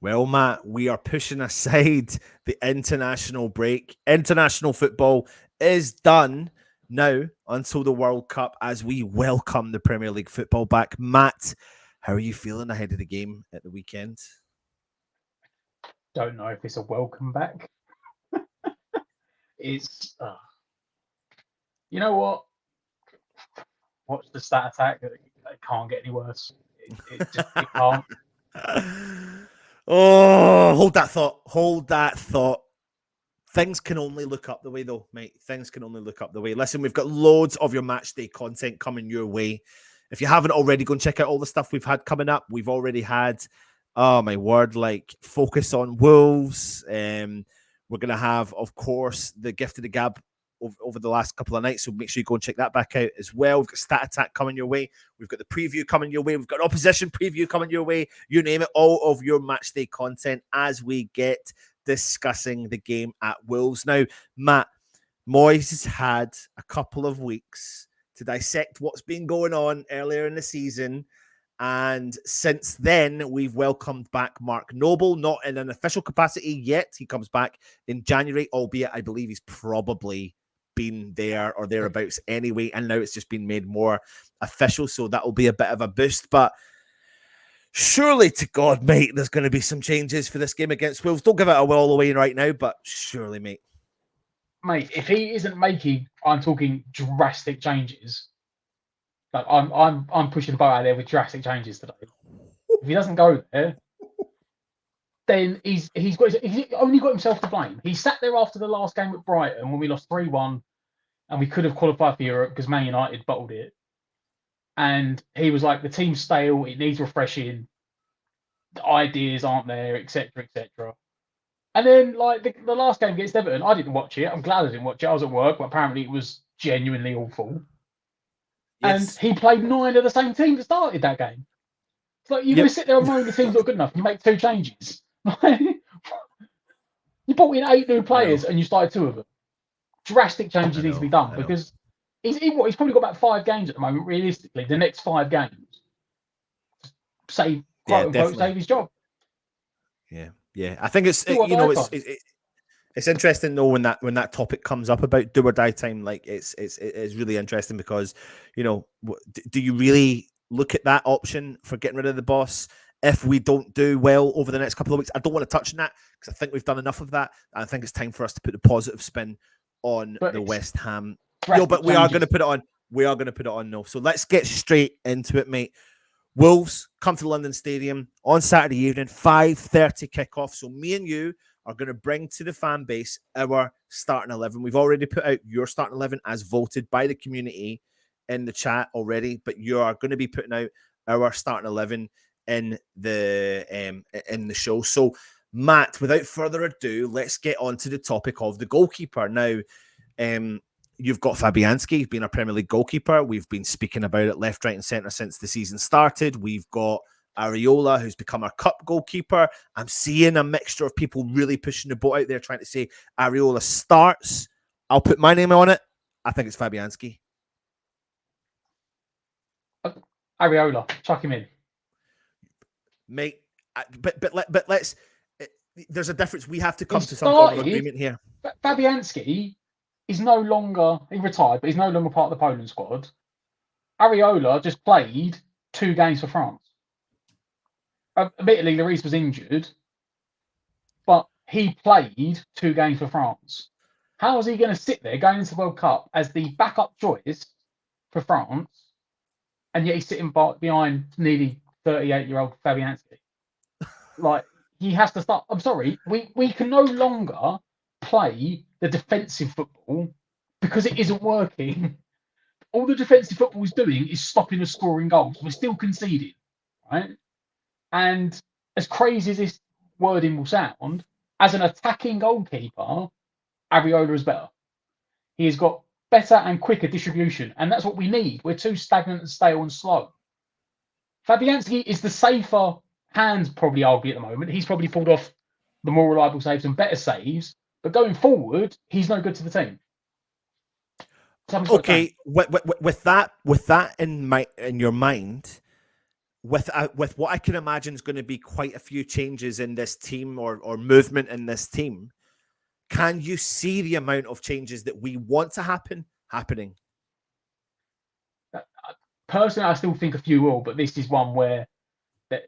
Well, Matt, we are pushing aside the international break. International football is done now until the World Cup as we welcome the Premier League football back. Matt, how are you feeling ahead of the game at the weekend? Don't know if it's a welcome back. It's, you know what? Watch the stat attack. It can't get any worse. It can't. Oh, hold that thought. Hold that thought. Things can only look up the way, though, mate. Things can only look up the way. Listen, we've got loads of your match day content coming your way. If you haven't already, go and check out all the stuff we've had coming up. We've already had, oh my word, like focus on Wolves. We're going to have, of course, the gift of the gab over the last couple of nights. So make sure you go and check that back out as well. We've got Stat Attack coming your way. We've got the preview coming your way. We've got an opposition preview coming your way. You name it, all of your match day content as we get discussing the game at Wolves. Now, Matt, Moyes has had a couple of weeks to dissect what's been going on earlier in the season. And since then, we've welcomed back Mark Noble, not in an official capacity yet. He comes back in January, albeit I believe he's probably been there or thereabouts anyway. And now it's just been made more official. So that will be a bit of a boost. But surely to God, mate, there's going to be some changes for this game against Wolves. Don't give it all away right now, but surely, mate. Mate, if he isn't making, I'm talking drastic changes. Like I'm pushing the boat out there with drastic changes today. If he doesn't go there, then he's only got himself to blame. He sat there after the last game at Brighton when we lost 3-1 and we could have qualified for Europe because Man United bottled it. And he was like, the team's stale, it needs refreshing, the ideas aren't there, etc., etc. And then, like, the last game against Everton, I didn't watch it. I'm glad I didn't watch it. I was at work, but apparently it was genuinely awful. Yes. And he played 9 of the same team that started that game. It's like, you're going to sit there and moan the team's not good enough and you make 2 changes. You brought in 8 new players and you started 2 of them. Drastic changes need to be done because he's probably got about 5 games at the moment, realistically, the next 5 games. Save, quote unquote, save his job. Yeah. I think it's it's interesting though when that topic comes up about do or die time. Like it's really interesting because do you really look at that option for getting rid of the boss if we don't do well over the next couple of weeks? I don't want to touch on that because I think we've done enough of that. I think it's time for us to put the positive spin on the West Ham. But we are going to put it on. We are going to put it on. No, so let's get straight into it, mate. Wolves come to the London Stadium on Saturday evening, 5:30 kickoff. So me and you are going to bring to the fan base our starting 11. We've already put out your starting 11 as voted by the community in the chat already, but you are going to be putting out our starting 11 in the show. So, Matt, without further ado, let's get on to the topic of the goalkeeper. Now, you've got Fabianski being a Premier League goalkeeper. We've been speaking about it left, right, and centre since the season started. We've got Areola, who's become our cup goalkeeper. I'm seeing a mixture of people really pushing the boat out there, trying to say Areola starts. I'll put my name on it. I think it's Fabianski. Areola, chuck him in, mate. But let's. There's a difference. We have to come to some form of agreement here. Fabianski is no longer, he retired, but he's no longer part of the Poland squad. Areola just played 2 games for France. Admittedly, Lloris was injured, but he played 2 games for France. How is he going to sit there going into the World Cup as the backup choice for France, and yet he's sitting behind nearly 38-year-old Fabianski? Like, he has to start. I'm sorry, we can no longer play the defensive football because it isn't working. All the defensive football is doing is stopping us scoring goals. We're still conceding, right? And as crazy as this wording will sound, as an attacking goalkeeper, Areola is better. He has got better and quicker distribution, and that's what we need. We're too stagnant and stale and slow. Fabianski is the safer hand, probably argue at the moment. He's probably pulled off the more reliable saves and better saves, but going forward, he's no good to the team. Okay, with that in your mind, with what I can imagine is going to be quite a few changes in this team or movement in this team, can you see the amount of changes that we want to happen happening? Personally, I still think a few will, but this is one where that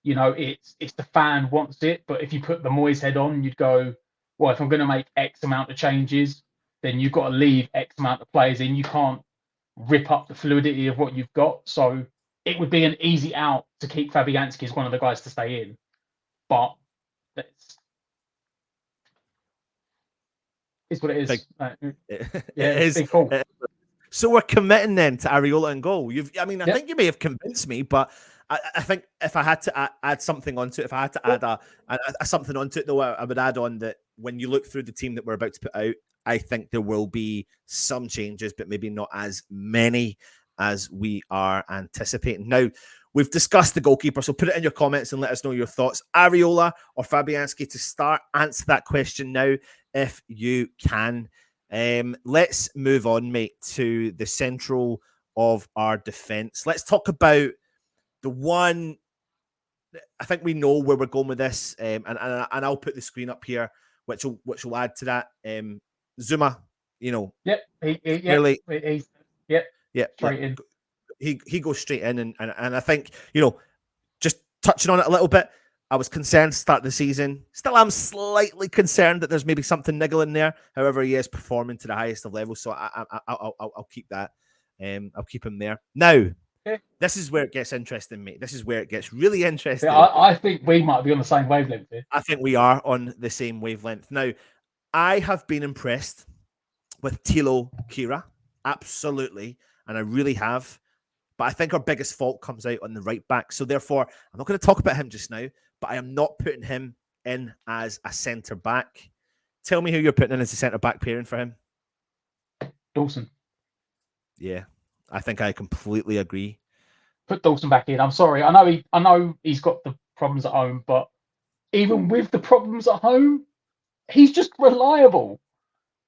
it's the fan wants it. But if you put the Moyes head on, you'd go, well, if I'm going to make X amount of changes, then you've got to leave X amount of players in. You can't rip up the fluidity of what you've got. So it would be an easy out to keep Fabianski as one of the guys to stay in. But it's what it is. It is. Big call. So we're committing then to Areola and goal. I think you may have convinced me, but I think if I had to add something onto it, if I had to add a something onto it, though, I would add on that when you look through the team that we're about to put out, I think there will be some changes, but maybe not as many as we are anticipating. Now, we've discussed the goalkeeper, so put it in your comments and let us know your thoughts. Areola or Fabianski to start? Answer that question now if you can. Let's move on, mate, to the central of our defence. Let's talk about the one. I think we know where we're going with this, and I'll put the screen up here, which will add to that. Zuma, Yep. Really, straight in. He goes straight in, and I think just touching on it a little bit. I was concerned to start the season. Still, I'm slightly concerned that there's maybe something niggling there. However, he is performing to the highest of levels, so I'll keep that. I'll keep him there. Now, this is where it gets interesting, mate. This is where it gets really interesting. I think we might be on the same wavelength here. I think we are on the same wavelength. Now, I have been impressed with Thilo Kehrer, absolutely, and I really have. But I think our biggest fault comes out on the right back. So therefore, I'm not going to talk about him just now, but I am not putting him in as a centre back. Tell me who you're putting in as a centre back pairing for him. Dawson. Yeah, I think I completely agree. Put Dawson back in. I'm sorry. I know he's got the problems at home, but even with the problems at home, he's just reliable.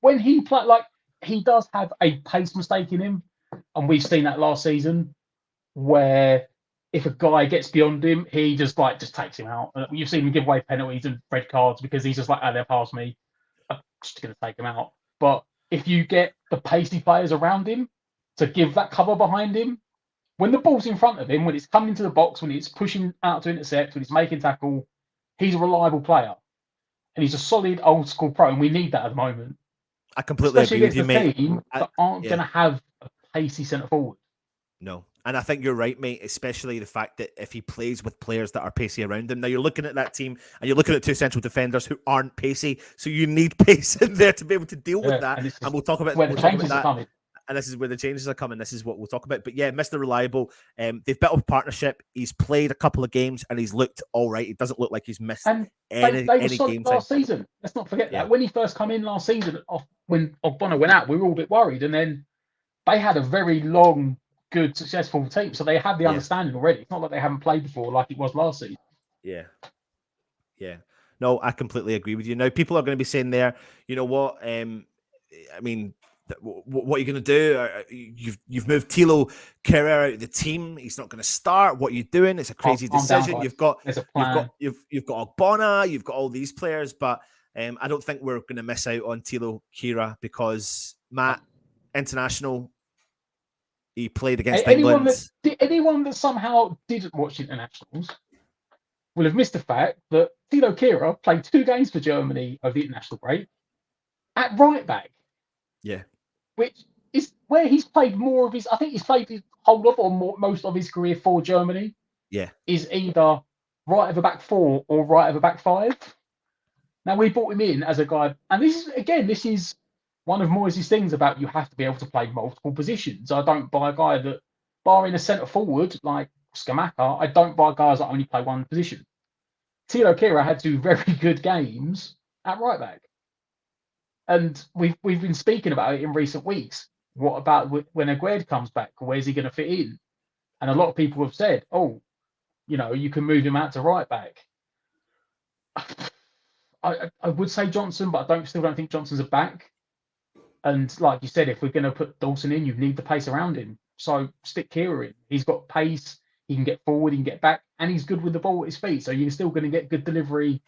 When he plays, he does have a pace mistake in him, and we've seen that last season, where if a guy gets beyond him, he just takes him out. You've seen him give away penalties and red cards because he's just they're past me. I'm just going to take him out. But if you get the pacey players around him to give that cover behind him, when the ball's in front of him, when it's coming into the box, when it's pushing out to intercept, when it's making tackle, he's a reliable player. And he's a solid old school pro, and we need that at the moment. I completely agree with you, mate. Team that aren't going to have a pacey centre forward. No. And I think you're right, mate, especially the fact that if he plays with players that are pacey around him. Now, you're looking at that team and you're looking at two central defenders who aren't pacey. So you need pace in there to be able to deal with that. And we'll talk about that. And this is where the changes are coming. This is what we'll talk about. But yeah, Mr. Reliable, they've built a partnership. He's played a couple of games and he's looked all right. It doesn't look like he's missed any game last season. Let's not forget that. When he first came in last season, when Ogbonna went out, we were all a bit worried. And then they had a very long, good, successful team. So they had the understanding already. It's not like they haven't played before like it was last season. Yeah. No, I completely agree with you. Now, people are going to be saying there, you know what? What are you going to do? You've moved Thilo Kehrer out of the team. He's not going to start. What are you doing? It's a crazy decision. You've got Ogbonna. You've got all these players, but I don't think we're going to miss out on Thilo Kehrer because Matt, international. He played against England. Anyone that somehow didn't watch internationals will have missed the fact that Thilo Kehrer played 2 games for Germany over the international break at right back. Yeah. Which is where he's played more of his. I think he's played his whole of or most of his career for Germany. Yeah. Is either right of a back 4 or right of a back 5. Now we brought him in as a guy, and this is one of Moyes' things about you have to be able to play multiple positions. I don't buy a guy that, barring a centre forward like Scamacca, I don't buy guys that only play one position. Thilo Kehrer had 2 very good games at right back. And we've been speaking about it in recent weeks. What about when Aguerd comes back? Where's he going to fit in? And a lot of people have said, you can move him out to right back. I would say Johnson, but I still don't think Johnson's a back. And like you said, if we're going to put Dawson in, you need the pace around him. So stick Kehrer in. He's got pace. He can get forward, he can get back, and he's good with the ball at his feet. So you're still going to get good delivery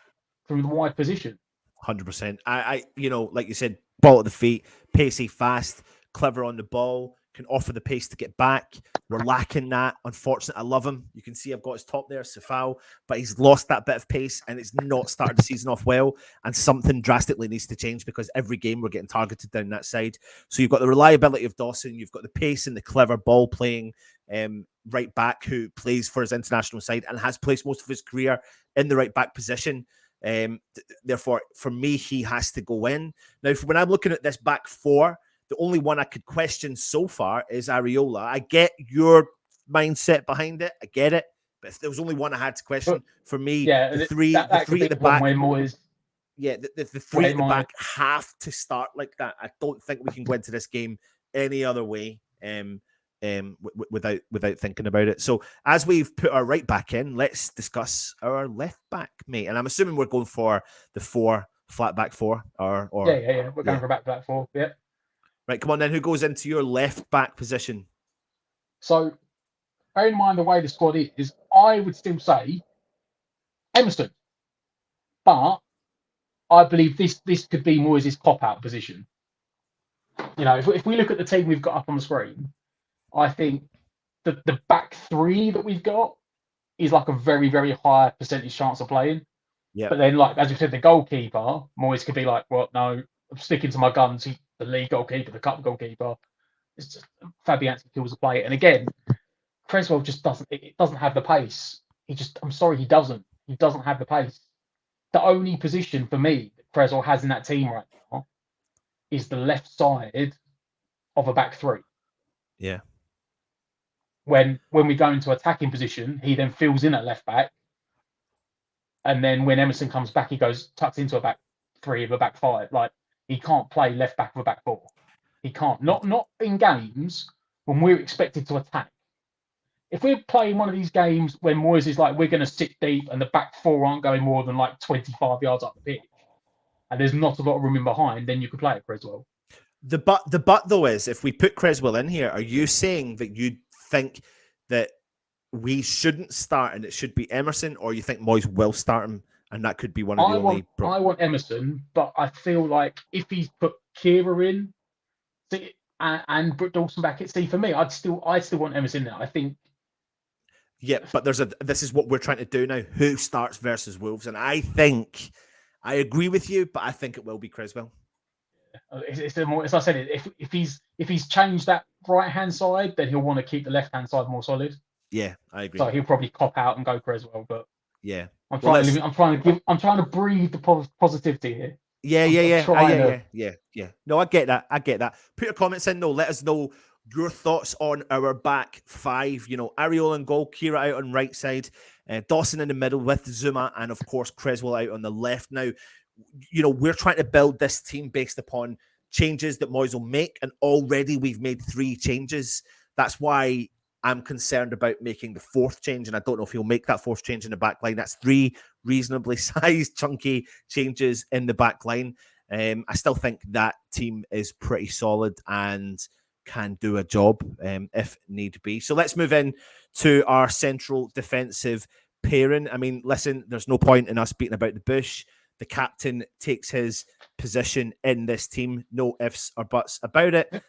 from the wide position. 100%. Like you said, ball at the feet, pacey, fast, clever on the ball, can offer the pace to get back. We're lacking that. Unfortunately, I love him. You can see I've got his top there, Safal, but he's lost that bit of pace and it's not started the season off well. And something drastically needs to change because every game we're getting targeted down that side. So you've got the reliability of Dawson, you've got the pace and the clever ball playing right back who plays for his international side and has played most of his career in the right back position. Therefore, for me, he has to go in. Now, when I'm looking at this back four, the only one I could question so far is Areola. I get your mindset behind it. I get it. But if there was only one I had to question, for me, the three at the back. The three at the back have to start like that. I don't think we can go into this game any other way without thinking about it. So as we've put our right back in, let's discuss our left back, mate. And I'm assuming we're going for the flat back four. Or We're going for back four. Yeah. Right, come on then. Who goes into your left back position? So, bearing in mind the way the squad is, I would still say Emerson. But I believe this could be Moyes' cop-out position. If we look at the team we've got up on the screen, I think the back three that we've got is like a very, very high percentage chance of playing. Yeah. But then, like as you said, the goalkeeper, Moyes could be like, well, no, I'm sticking to my guns. He's the league goalkeeper, the cup goalkeeper. It's just Fabianski kills the play. And again, Creswell just doesn't have the pace. I'm sorry, he doesn't. He doesn't have the pace. The only position for me that Creswell has in that team right now is the left side of a back three. Yeah. When we go into attacking position, he then fills in at left back. And then when Emerson comes back, he tucks into a back three of a back five. Like, he can't play left back of a back four. He can't. Not in games when we're expected to attack. If we're playing one of these games when Moyes is like, we're going to sit deep and the back four aren't going more than like 25 yards up the pitch, and there's not a lot of room in behind, then you could play it Creswell. The but though is, if we put Creswell in here, are you saying that you think that we shouldn't start and it should be Emerson, or you think Moyes will start him and that could be one of the only... I want Emerson, but I feel like if he's put Kira in and put Dawson back at for me, I still want Emerson there. I think... Yeah, but this is what we're trying to do now. Who starts versus Wolves? And I think I agree with you, but I think it will be Creswell. As I said, if he's changed that right hand side, then he'll want to keep the left hand side more solid. Yeah, I agree. So he'll probably cop out and go Creswell. But yeah, I'm trying to breathe the positivity here. Yeah. No, I get that. Put your comments in though. Let us know your thoughts on our back five. Areola and goal, Kira out on right side, Dawson in the middle with Zuma, and of course Creswell out on the left. Now, we're trying to build this team based upon changes that Moyes will make, and already we've made 3 changes. That's why I'm concerned about making the 4th change, and I don't know if he'll make that 4th change in the back line. That's 3 reasonably sized, chunky changes in the back line. I still think that team is pretty solid and can do a job if need be. So let's move in to our central defensive pairing. I mean, listen, there's no point in us beating about the bush. The captain takes his position in this team. No ifs or buts about it.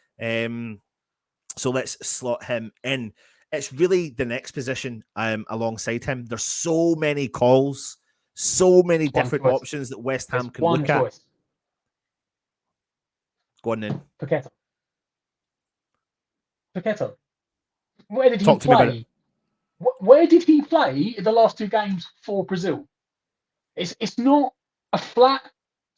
So let's slot him in. It's really the next position alongside him. There's so many calls, so many different options that West Ham can look at. Go on then. Paqueta. Where did he play? Where did he play in the last 2 games for Brazil? It's not a flat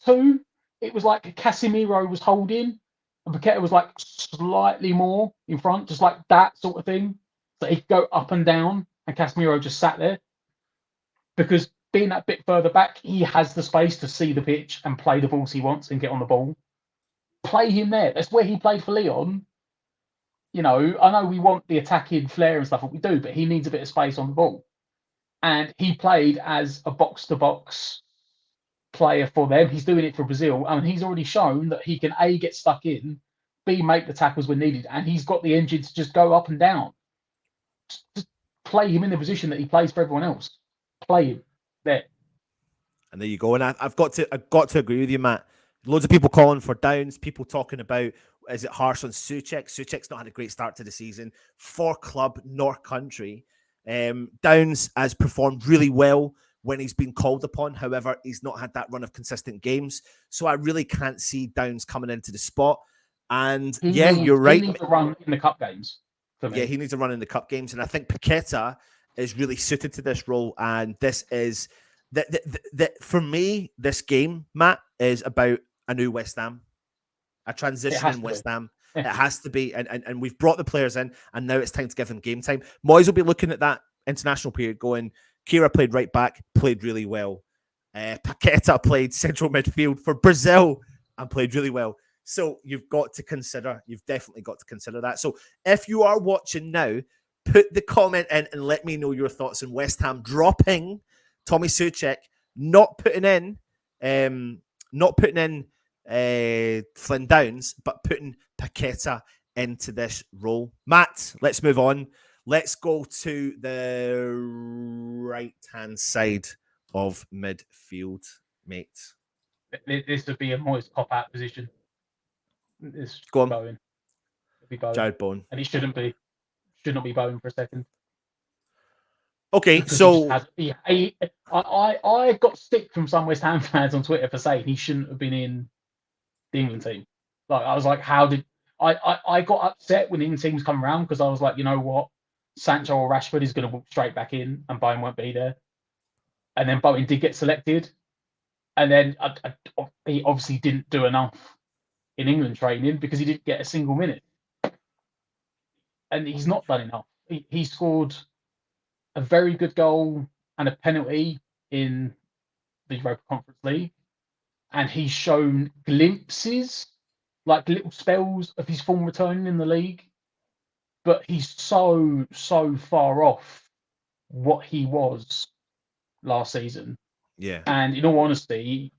2. It was like Casemiro was holding, and Paqueta was like slightly more in front, just like that sort of thing. So he could go up and down, and Casemiro just sat there. Because being that bit further back, he has the space to see the pitch and play the balls he wants and get on the ball. Play him there. That's where he played for Lyon. I know we want the attacking flair and stuff, what we do, but he needs a bit of space on the ball. And he played as a box-to-box player for them. He's doing it for Brazil, and he's already shown that he can A, get stuck in, B, make the tackles when needed, and he's got the engine to just go up and down. Just play him in the position that he plays for everyone else. Play him there. And there you go. And I've got to agree with you, Matt. Loads of people calling for Downs. People talking about, is it harsh on Souček? Souček's not had a great start to the season for club nor country. Downs has performed really well when he's been called upon. However, he's not had that run of consistent games. So I really can't see Downs coming into the spot. And you're right. He needs to run in the cup games for me. Yeah, he needs to run in the cup games. And I think Paqueta is really suited to this role. And this is, for me, this game, Matt, is about a new West Ham. A transition in West Ham. Yeah. It has to be. And we've brought the players in, and now it's time to give them game time. Moyes will be looking at that international period going, Kira played right back, played really well. Paqueta played central midfield for Brazil and played really well. So you've definitely got to consider that. So if you are watching now, put the comment in and let me know your thoughts on West Ham dropping Tommy Souček, not putting in Flynn Downs, but putting Paqueta into this role. Matt, let's move on. Let's go to the right-hand side of midfield, mate. This would be a Moyes cop-out position. Go on. Bowen. It'd be Bowen. Jared Bowen. And he should not be Bowen for a second. Okay, because so I got stick from some West Ham fans on Twitter for saying he shouldn't have been in the England team. Like, I was like, how did I got upset when the England team was coming around, because I was like, you know what, Sancho or Rashford is going to walk straight back in and Bowen won't be there. And then Bowen did get selected, and then he obviously didn't do enough in England training because he didn't get a single minute, and he's not done enough. He scored a very good goal and a penalty in the Europa Conference League, and he's shown glimpses, like little spells of his form returning in the league, but he's so far off what he was last season. Yeah. And in all honesty,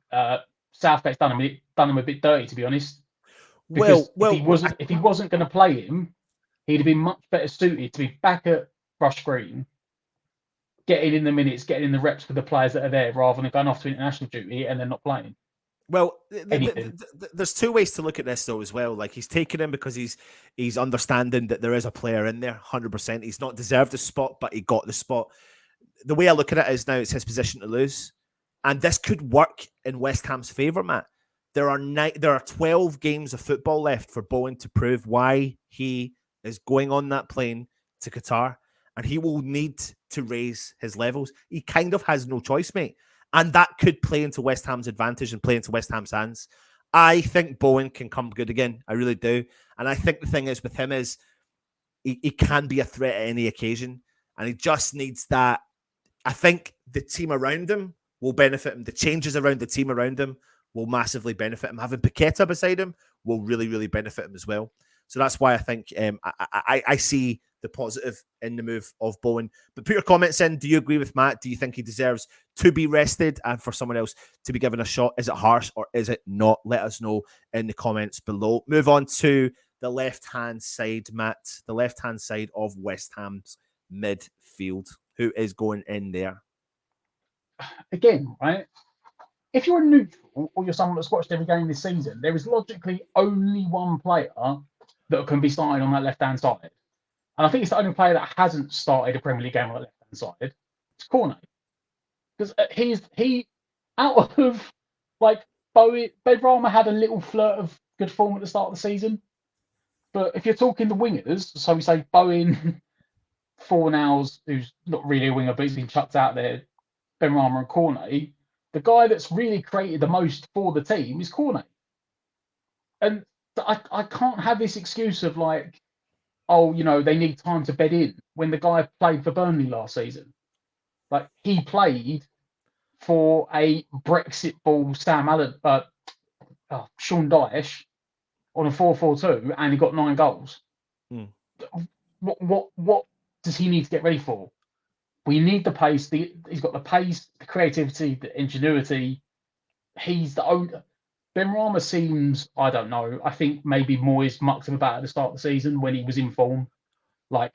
Southgate's done him a bit dirty, to be honest. Because if he wasn't going to play him, he'd have been much better suited to be back at Rush Green, getting in the minutes, getting in the reps with the players that are there, rather than going off to international duty and then not playing. Well, there's two ways to look at this, though, as well. Like, he's taken him because he's understanding that there is a player in there, 100%. He's not deserved the spot, but he got the spot. The way I look at it is now it's his position to lose. And this could work in West Ham's favour, Matt. There are 12 games of football left for Bowen to prove why he is going on that plane to Qatar. And he will need to raise his levels. He kind of has no choice, mate. And that could play into West Ham's advantage and play into West Ham's hands. I think Bowen can come good again. I really do. And I think the thing is with him is he can be a threat at any occasion. And he just needs that. I think the team around him will benefit him. The changes around the team around him will massively benefit him. Having Paqueta beside him will really, really benefit him as well. So that's why I think I see the positive in the move of Bowen. But put your comments in. Do you agree with Matt? Do you think he deserves to be rested and for someone else to be given a shot? Is it harsh or is it not? Let us know in the comments below. Move on to the left-hand side, Matt. The left-hand side of West Ham's midfield. Who is going in there? Again, right? If you're a neutral or you're someone that's watched every game this season, there is logically only one player that can be started on that left-hand side. And I think it's the only player that hasn't started a Premier League game on the left-hand side. It's Cornet. Because he out of, like, Bowen, Benrahma had a little flirt of good form at the start of the season. But if you're talking the wingers, so we say Bowen, Fornals, who's not really a winger, but he's been chucked out there, Benrahma and Cornet, the guy that's really created the most for the team is Cornet. And I can't have this excuse of like, oh, you know, they need time to bed in, when the guy played for Burnley last season. Like, he played for a Brexit ball Sean Dyche on a 4-4-2, and he got 9 goals. What does he need to get ready for? We need the pace. He's got the pace, the creativity, the ingenuity. He's the owner. Benrahma seems, I don't know, I think maybe Moyes mucked him about at the start of the season when he was in form. Like,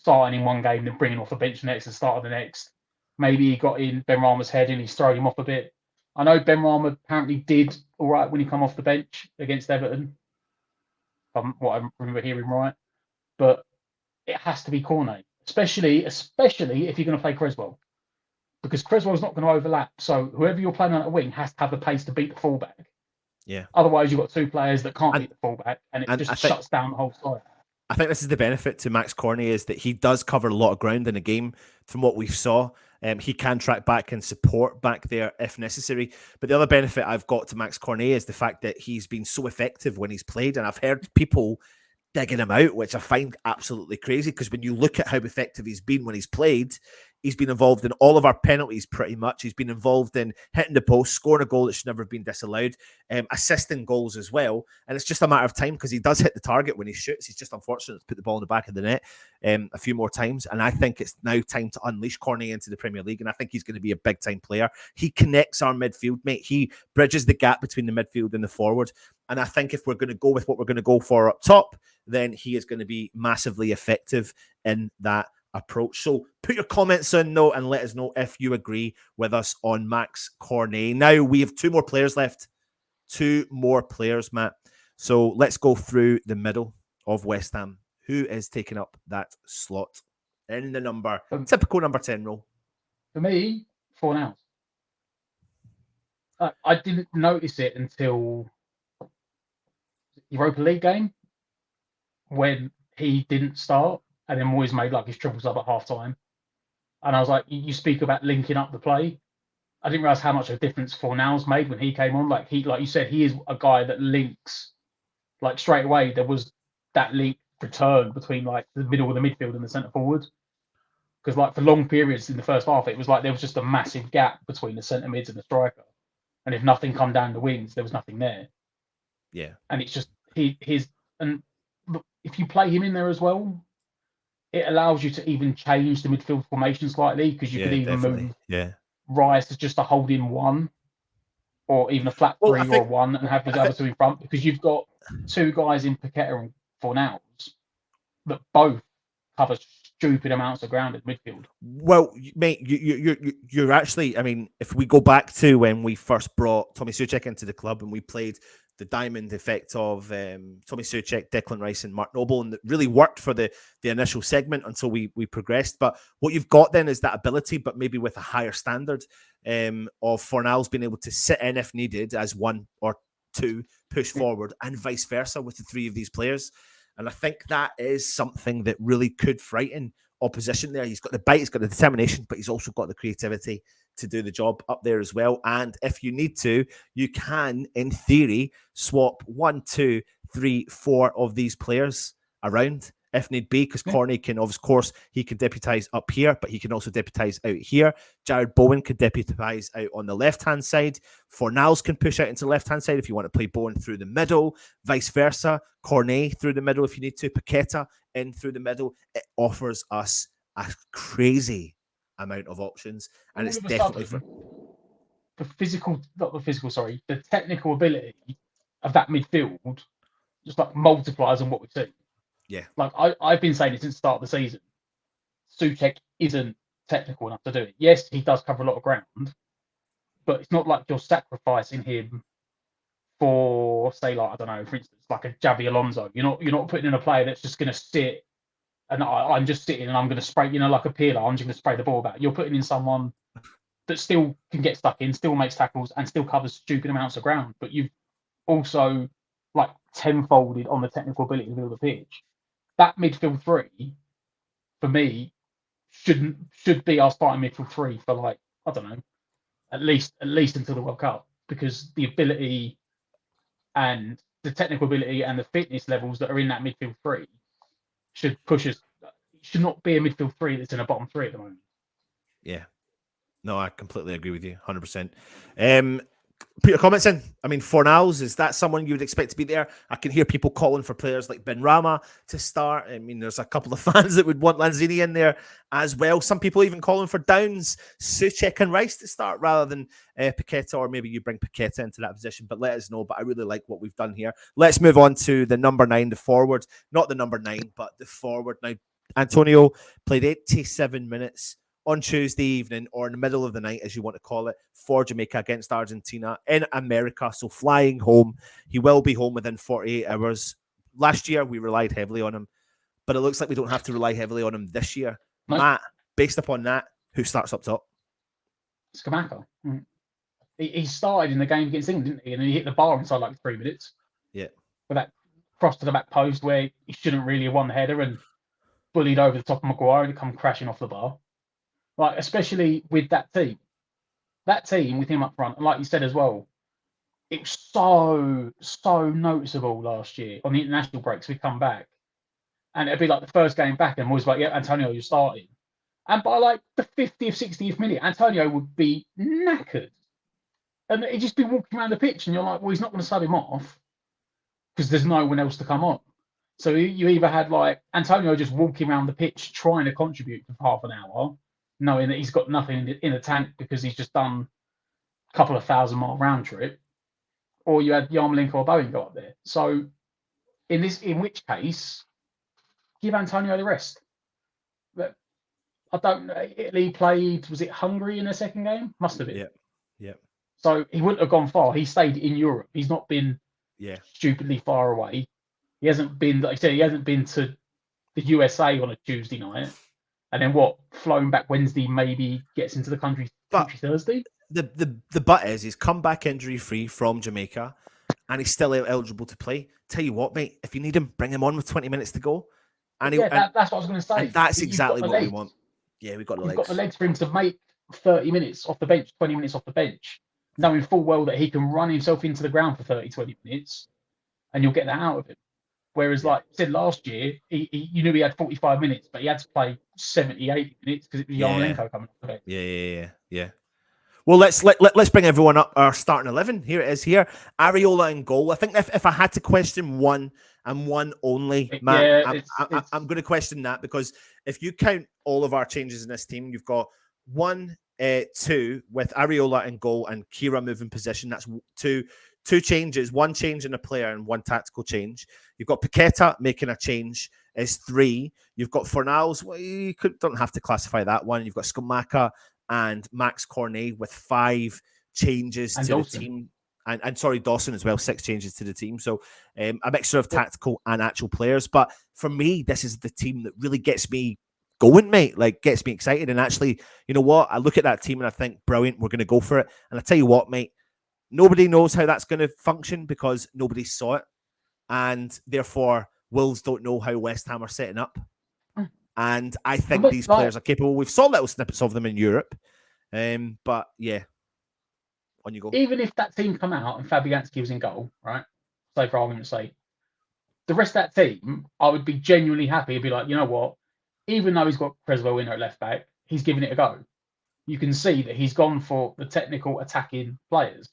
starting in one game, then bringing off the bench the next and starting the next. Maybe he got in Benrahma's head and he's throwing him off a bit. I know Benrahma apparently did all right when he come off the bench against Everton. What I remember hearing right. But it has to be Cornet, especially if you're going to play Creswell. Because Creswell's not going to overlap. So whoever you're playing on a wing has to have the pace to beat the fullback. Yeah. Otherwise, you've got two players that can't beat the fullback, and it just shuts down the whole side. I think this is the benefit to Max Cornet, is that he does cover a lot of ground in a game from what we've saw. He can track back and support back there if necessary. But the other benefit I've got to Max Cornet is the fact that he's been so effective when he's played. And I've heard people digging him out, which I find absolutely crazy, because when you look at how effective he's been when he's played, he's been involved in all of our penalties pretty much. He's been involved in hitting the post, scoring a goal that should never have been disallowed, assisting goals as well. And it's just a matter of time, because he does hit the target when he shoots. He's just unfortunate to put the ball in the back of the net a few more times. And I think it's now time to unleash Cornet into the Premier League. And I think he's going to be a big-time player. He connects our midfield, mate. He bridges the gap between the midfield and the forward. And I think if we're going to go with what we're going to go for up top, then he is going to be massively effective in that approach. So put your comments in, though, and let us know if you agree with us on Max Cornet. Now, we have two more players left. Two more players, Matt. So let's go through the middle of West Ham. Who is taking up that slot in the typical number 10 role? For me, Fornals. I didn't notice it until Europa League game when he didn't start, and then Moyes made like his triples up at half time. And I was like, you speak about linking up the play. I didn't realize how much of a difference Fornals made when he came on. Like you said, he is a guy that links. Like straight away, there was that link return between like the middle of the midfield and the centre forward. Because like for long periods in the first half, it was like there was just a massive gap between the centre mids and the striker. And if nothing come down the wings, there was nothing there. Yeah. And it's just and if you play him in there as well, it allows you to even change the midfield formation slightly, because you could even move Rice to just a holding one, or even a flat three or a one, and have the other two in front, because you've got two guys in Paqueta and Fornals that both cover stupid amounts of ground at midfield. Well, mate, you're actually, I mean, if we go back to when we first brought Tommy Souček into the club and we played the diamond effect of Tommy Souček, Declan Rice and Mark Noble, and it really worked for the initial segment until we progressed. But what you've got then is that ability, but maybe with a higher standard of Fornals being able to sit in if needed as one or two, push forward, and vice versa with the three of these players. And I think that is something that really could frighten opposition there. He's got the bite, he's got the determination, but he's also got the creativity to do the job up there as well. And if you need to, you can, in theory, swap 1, 2, 3, 4 of these players around if need be, because Cornet can, of course, he can deputise up here, but he can also deputise out here. Jared Bowen could deputise out on the left-hand side. Fornals can push out into the left-hand side if you want to play Bowen through the middle, vice versa. Cornet through the middle if you need to. Paqueta in through the middle. It offers us a crazy amount of options, and it's definitely the technical ability of that midfield just like multiplies on what we see. Yeah, like I've been saying it since the start of the season. Souček isn't technical enough to do it. Yes, he does cover a lot of ground, but it's not like you're sacrificing him for, say, like, I don't know, for instance, like a Javi Alonso. You're not putting in a player that's just going to sit and I'm just sitting and I'm going to spray, like a Pirlo, I'm just going to spray the ball back. You're putting in someone that still can get stuck in, still makes tackles, and still covers stupid amounts of ground. But you've also like tenfolded on the technical ability in the middle of the pitch. That midfield three, for me, should be our starting midfield three for, like, I don't know, at least until the World Cup, because the ability and the technical ability and the fitness levels that are in that midfield three should push us. Should not be a midfield three that's in a bottom three at the moment. Yeah. No, I completely agree with you, 100%. Put your comments in. I mean, Fornals, is that someone you would expect to be there? I can hear people calling for players like Benrahma to start. I mean, there's a couple of fans that would want Lanzini in there as well. Some people even calling for Downs, Souček and Rice to start rather than Paqueta, or maybe you bring Paqueta into that position. But let us know. But I really like what we've done here. Let's move on to the number 9, the forward. Not the number 9, but the forward. Now, Antonio played 87 minutes on Tuesday evening, or in the middle of the night, as you want to call it, for Jamaica against Argentina in America. So flying home. He will be home within 48 hours. Last year, we relied heavily on him, but it looks like we don't have to rely heavily on him this year. No. Matt, based upon that, who starts up top? Scamacca. He started in the game against England, didn't he? And then he hit the bar inside like 3 minutes. Yeah. With that cross to the back post where he shouldn't really have won the header and bullied over the top of Maguire and come crashing off the bar. Like, especially with that team. That team with him up front, and like you said as well, it was so noticeable last year on the international breaks. We come back, and it'd be like the first game back, and was like, "Yeah, Antonio, you're starting." And by like the 50th, 60th minute, Antonio would be knackered, and he'd just be walking around the pitch, and you're like, "Well, he's not going to sub him off because there's no one else to come on." So you either had like Antonio just walking around the pitch trying to contribute for half an hour, knowing that he's got nothing in the tank because he's just done a couple of 1,000-mile round trip, or you had Yarmolenko or Bowen go up there. So in which case, give Antonio the rest. But I don't know. Italy played, was it Hungary in the second game? Must have been. Yeah. So he wouldn't have gone far. He stayed in Europe. He's not been stupidly far away. He hasn't been, like I said, he hasn't been to the USA on a Tuesday night. And then flown back Wednesday, maybe gets into the country Thursday. The but is he's come back injury free from Jamaica, and he's still eligible to play. Tell you what, mate, if you need him, bring him on with 20 minutes to go. And that's what I was going to say. And that's exactly what we want. Yeah, we've got the legs. We've got the legs for him to make 30 minutes off the bench, 20 minutes off the bench, knowing full well that he can run himself into the ground for 30, 20 minutes, and you'll get that out of him. Whereas, like I said last year, you knew he had 45 minutes, but he had to play 70, 80 minutes because it was Yarmolenko coming off the bench. Yeah. Well, let's bring everyone up our starting 11. Here it is. Here, Areola in goal. I think if I had to question one and one only, Matt, I'm going to question that, because if you count all of our changes in this team, you've got 1, 2 with Areola in goal and Kira moving position. That's two changes, one change in a player and one tactical change. You've got Paqueta making a change is 3. You've got Fornals. Well, you don't have to classify that one. You've got Scamacca and Max Cornet with 5 changes to Dawson. The team. And sorry, Dawson as well, 6 changes to the team. So a mixture of tactical and actual players. But for me, this is the team that really gets me going, mate. Like, gets me excited. And actually, you know what? I look at that team and I think, brilliant, we're going to go for it. And I tell you what, mate, nobody knows how that's going to function because nobody saw it. And therefore, Wolves don't know how West Ham are setting up. And I think these players are capable. We've saw little snippets of them in Europe. But yeah, on you go. Even if that team come out and Fabianski was in goal, right? Say for argument's sake, the rest of that team, I would be genuinely happy. I'd be like, you know what? Even though he's got Creswell in at left back, he's giving it a go. You can see that he's gone for the technical attacking players.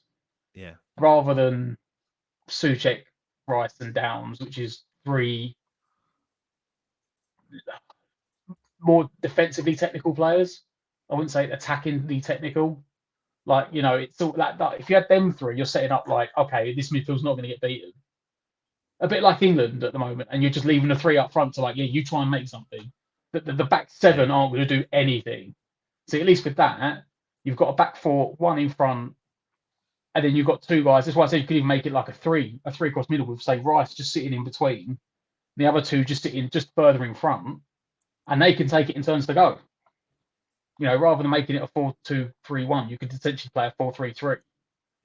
Yeah. Rather than Souček, Rice and Downs, which is 3 more defensively technical players. I wouldn't say attackingly technical. Like, you know, it's all that if you had them 3, you're setting up like, okay, this midfield's not going to get beaten. A bit like England at the moment, and you're just leaving the 3 up front to like, yeah, you try and make something. The back 7 aren't going to do anything. So at least with that, you've got a back 4, 1 in front, and then you've got 2 guys. That's why I said you could even make it like a 3 across middle with, say, Rice just sitting in between, the other 2 just sitting just further in front, and they can take it in turns to go. You know, rather than making it a 4-2-3-1, you could essentially play a 4-3-3.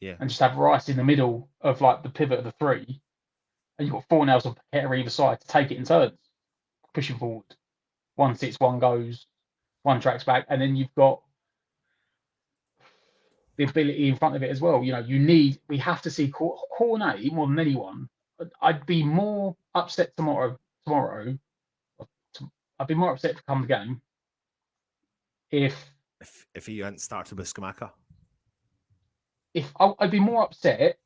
Yeah. And just have Rice in the middle of like the pivot of the 3, and you've got Fornals and Paqueta either side to take it in turns, pushing forward. 1 sits, 1 goes, 1 tracks back, and then you've got the ability in front of it as well. You know, we have to see Cornet more than anyone. I'd be more upset tomorrow. I'd be more upset to come the game if he hadn't started with Scamacca. I'd be more upset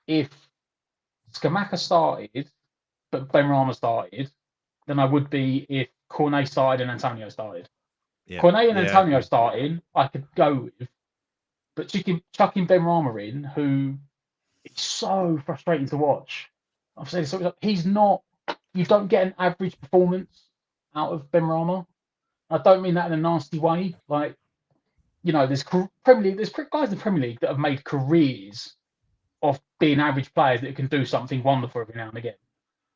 if Scamacca started, but Benrahma started, than I would be if Cornet started and Antonio started. Yeah. Cornet and Antonio starting, I could go with, but chucking Benrahma in, who is so frustrating to watch. I've said this, he's not. You don't get an average performance out of Benrahma. I don't mean that in a nasty way. Like, you know, there's Premier League, there's guys in the Premier League that have made careers of being average players that can do something wonderful every now and again.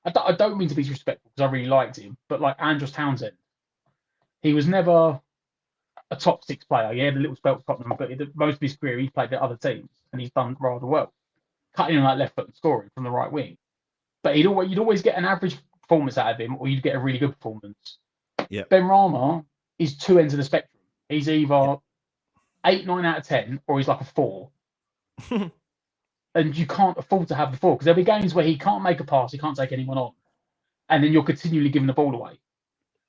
I don't mean to be disrespectful because I really liked him, but like Andros Townsend, he was never a top 6 player. He had a little spell at Tottenham, but most of his career he played at other teams and he's done rather well, cutting in like left foot and scoring from the right wing. But you'd always get an average performance out of him, or you'd get a really good performance. Yeah. Benrahma is 2 ends of the spectrum. He's either 8, 9 out of 10, or he's like a 4. And you can't afford to have the 4 because there'll be games where he can't make a pass, he can't take anyone on, and then you're continually giving the ball away.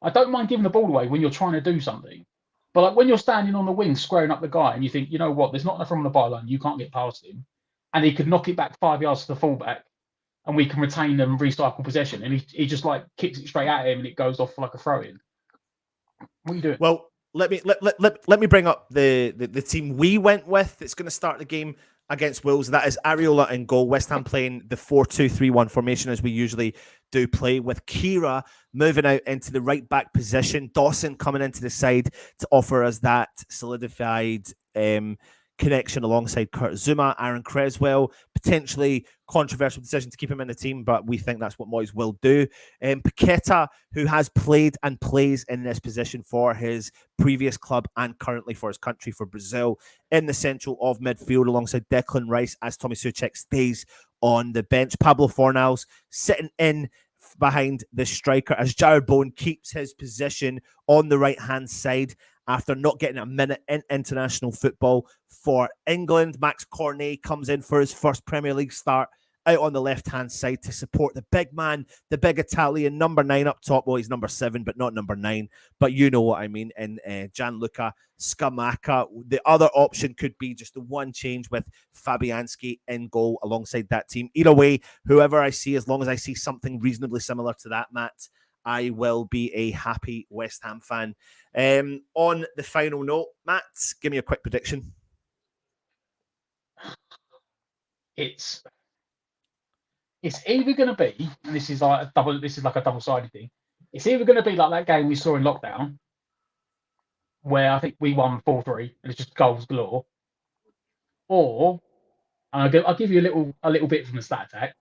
I don't mind giving the ball away when you're trying to do something, but like when you're standing on the wing squaring up the guy and you think, you know what, there's not enough room on the byline, you can't get past him, and he could knock it back 5 yards to the fullback, and we can retain and recycle possession, and he just like kicks it straight at him and it goes off for like a throw in. What are you doing? Well, let me bring up the team we went with. It's going to start the game against Wolves. That is Areola in goal. West Ham playing the 4-2-3-1 formation as we usually do play, with Kira moving out into the right back position. Dawson coming into the side to offer us that solidified connection alongside Kurt Zuma. Aaron Creswell, potentially controversial decision to keep him in the team, but we think that's what Moyes will do. Paqueta, who has played and plays in this position for his previous club and currently for his country, for Brazil, in the central of midfield alongside Declan Rice as Tommy Soucek stays on the bench. Pablo Fornals sitting in behind the striker as Jared Bowen keeps his position on the right-hand side after not getting a minute in international football for England. Max Cornet comes in for his first Premier League start out on the left-hand side to support the big man, the big Italian, number 9 up top. Well, he's number 7, but not number 9. But you know what I mean, in Gianluca Scamacca. The other option could be just the one change with Fabianski in goal alongside that team. Either way, whoever I see, as long as I see something reasonably similar to that, Matt, I will be a happy West Ham fan. On the final note, Matt, give me a quick prediction. It's either going to be, and this is like a double-sided thing. It's either going to be like that game we saw in lockdown, where I think we won 4-3, and it's just goals galore. Or, and I'll give you a little bit from the stat attack.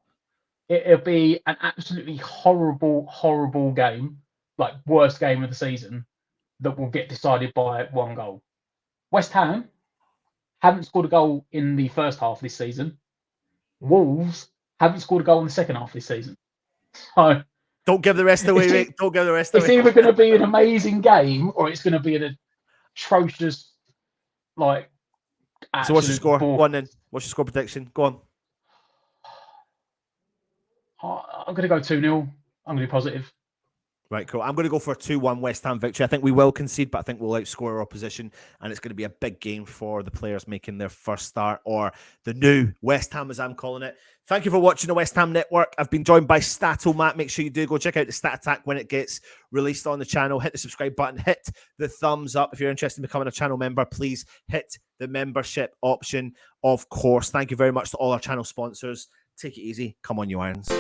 It'll be an absolutely horrible game, like worst game of the season, that will get decided by 1 goal. West Ham haven't scored a goal in the first half this season. Wolves haven't scored a goal in the second half this season. So don't give the rest away, Rick. Don't give the rest away. It's either going to be an amazing game or it's going to be an atrocious, like. So what's your score? Go on then. What's your score prediction? Go on. I'm going to go 2-0. I'm going to be positive. Right, cool. I'm going to go for a 2-1 West Ham victory. I think we will concede, but I think we'll outscore our opposition, and it's going to be a big game for the players making their first start, or the new West Ham, as I'm calling it. Thank you for watching the West Ham Network. I've been joined by Stato-Matt. Make sure you do go check out the Stat Attack when it gets released on the channel. Hit the subscribe button. Hit the thumbs up. If you're interested in becoming a channel member, please hit the membership option, of course. Thank you very much to all our channel sponsors. Take it easy. Come on, you Irons.